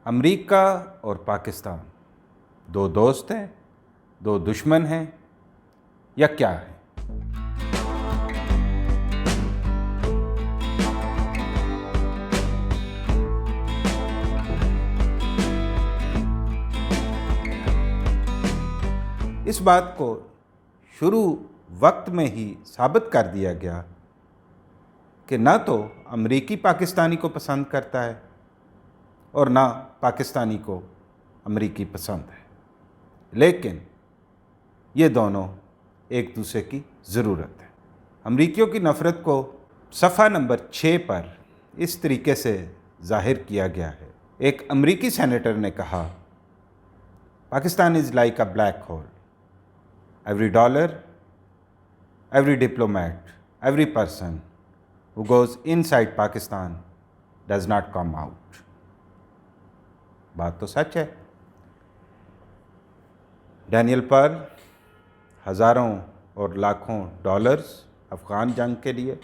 امریکہ اور پاکستان دو دوست ہیں، دو دشمن ہیں یا کیا ہیں؟ اس بات کو شروع وقت میں ہی ثابت کر دیا گیا کہ نہ تو امریکی پاکستانی کو پسند کرتا ہے اور نہ پاکستانی کو امریکی پسند ہے، لیکن یہ دونوں ایک دوسرے کی ضرورت ہے۔ امریکیوں کی نفرت کو صفحہ نمبر 6 پر اس طریقے سے ظاہر کیا گیا ہے۔ ایک امریکی سینیٹر نے کہا، Pakistan is like a black hole, every dollar, every diplomat, every person who goes inside Pakistan does not come out۔ بات تو سچ ہے۔ ڈینیل پرل ہزاروں اور لاکھوں ڈالرز افغان جنگ کے لیے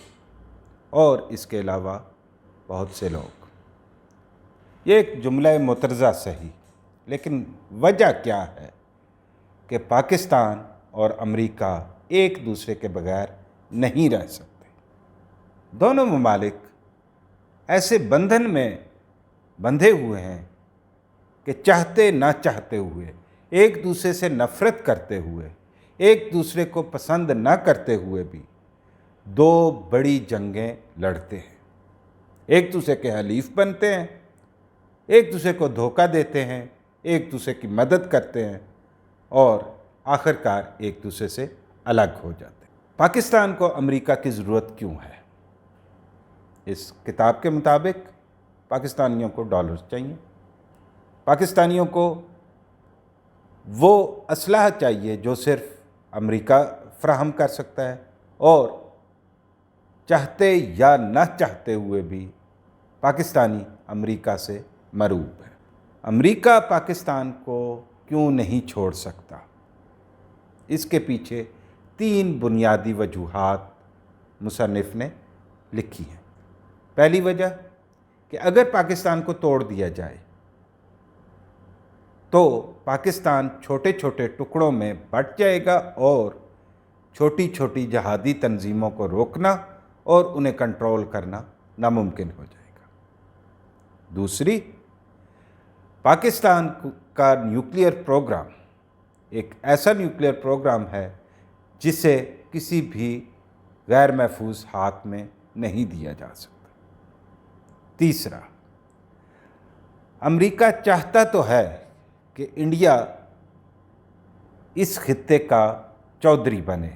اور اس کے علاوہ بہت سے لوگ۔ یہ ایک جملہ مترجہ صحیح، لیکن وجہ کیا ہے کہ پاکستان اور امریکہ ایک دوسرے کے بغیر نہیں رہ سکتے۔ دونوں ممالک ایسے بندھن میں بندھے ہوئے ہیں کہ چاہتے نہ چاہتے ہوئے، ایک دوسرے سے نفرت کرتے ہوئے، ایک دوسرے کو پسند نہ کرتے ہوئے بھی دو بڑی جنگیں لڑتے ہیں، ایک دوسرے کے حلیف بنتے ہیں، ایک دوسرے کو دھوکہ دیتے ہیں، ایک دوسرے کی مدد کرتے ہیں اور آخرکار ایک دوسرے سے الگ ہو جاتے ہیں۔ پاکستان کو امریکہ کی ضرورت کیوں ہے؟ اس کتاب کے مطابق پاکستانیوں کو ڈالرز چاہیے، پاکستانیوں کو وہ اسلحہ چاہیے جو صرف امریکہ فراہم کر سکتا ہے، اور چاہتے یا نہ چاہتے ہوئے بھی پاکستانی امریکہ سے مرعوب ہے۔ امریکہ پاکستان کو کیوں نہیں چھوڑ سکتا؟ اس کے پیچھے 3 بنیادی وجوہات مصنف نے لکھی ہیں۔ پہلی وجہ کہ اگر پاکستان کو توڑ دیا جائے تو پاکستان چھوٹے چھوٹے ٹکڑوں میں بٹ جائے گا اور چھوٹی چھوٹی جہادی تنظیموں کو روکنا اور انہیں کنٹرول کرنا ناممکن ہو جائے گا۔ دوسری، پاکستان کا نیوکلیئر پروگرام ایک ایسا نیوکلیئر پروگرام ہے جسے کسی بھی غیر محفوظ ہاتھ میں نہیں دیا جا سکتا۔ تیسرا، امریکہ چاہتا تو ہے کہ انڈیا اس خطے کا چودھری بنے،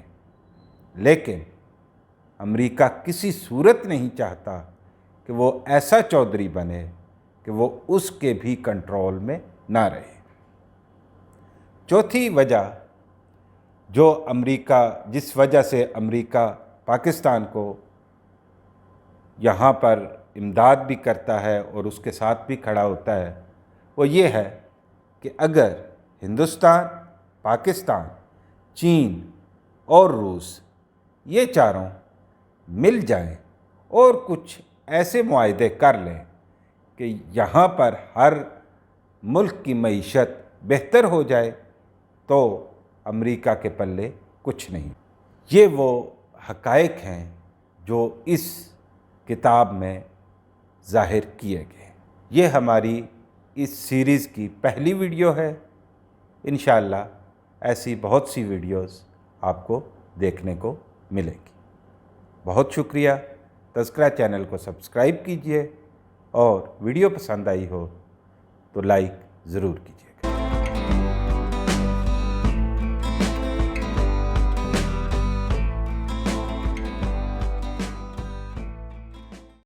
لیکن امریکہ کسی صورت نہیں چاہتا کہ وہ ایسا چودھری بنے کہ وہ اس کے بھی کنٹرول میں نہ رہے۔ چوتھی وجہ جس وجہ سے امریکہ پاکستان کو یہاں پر امداد بھی کرتا ہے اور اس کے ساتھ بھی کھڑا ہوتا ہے، وہ یہ ہے کہ اگر ہندوستان، پاکستان، چین اور روس یہ چاروں مل جائیں اور کچھ ایسے معاہدے کر لیں کہ یہاں پر ہر ملک کی معیشت بہتر ہو جائے، تو امریکہ کے پلے کچھ نہیں۔ یہ وہ حقائق ہیں جو اس کتاب میں ظاہر کیے گئے۔ یہ ہماری اس سیریز کی پہلی ویڈیو ہے۔ انشاءاللہ ایسی بہت سی ویڈیوز آپ کو دیکھنے کو ملے گی۔ بہت شکریہ۔ تذکرہ چینل کو سبسکرائب کیجئے اور ویڈیو پسند آئی ہو تو لائک ضرور کیجئے۔